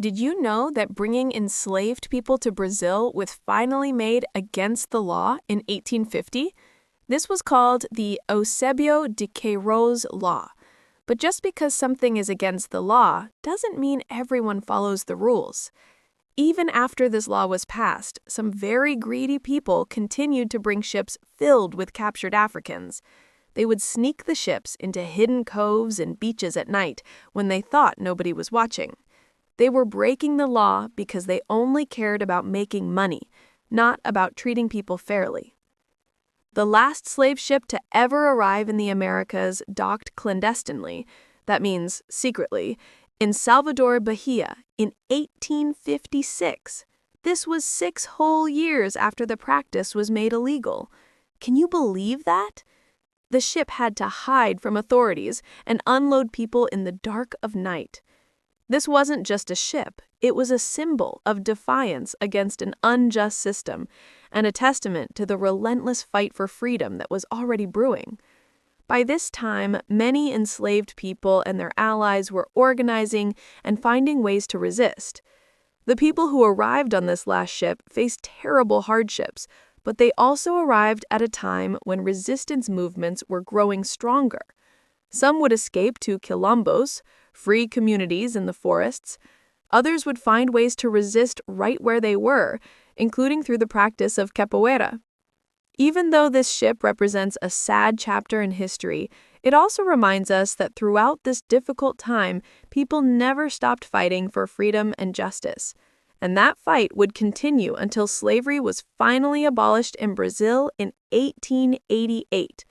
Did you know that bringing enslaved people to Brazil was finally made against the law in 1850? This was called the Eusébio de Queiroz Law. But just because something is against the law doesn't mean everyone follows the rules. Even after this law was passed, some very greedy people continued to bring ships filled with captured Africans. They would sneak the ships into hidden coves and beaches at night when they thought nobody was watching. They were breaking the law because they only cared about making money, not about treating people fairly. The last slave ship to ever arrive in the Americas docked clandestinely, that means secretly, in Salvador, Bahia in 1856. This was 6 whole years after the practice was made illegal. Can you believe that? The ship had to hide from authorities and unload people in the dark of night. This wasn't just a ship, it was a symbol of defiance against an unjust system and a testament to the relentless fight for freedom that was already brewing. By this time, many enslaved people and their allies were organizing and finding ways to resist. The people who arrived on this last ship faced terrible hardships, but they also arrived at a time when resistance movements were growing stronger. Some would escape to quilombos, free communities in the forests. Others would find ways to resist right where they were, including through the practice of capoeira. Even though this ship represents a sad chapter in history, it also reminds us that throughout this difficult time, people never stopped fighting for freedom and justice. And that fight would continue until slavery was finally abolished in Brazil in 1888.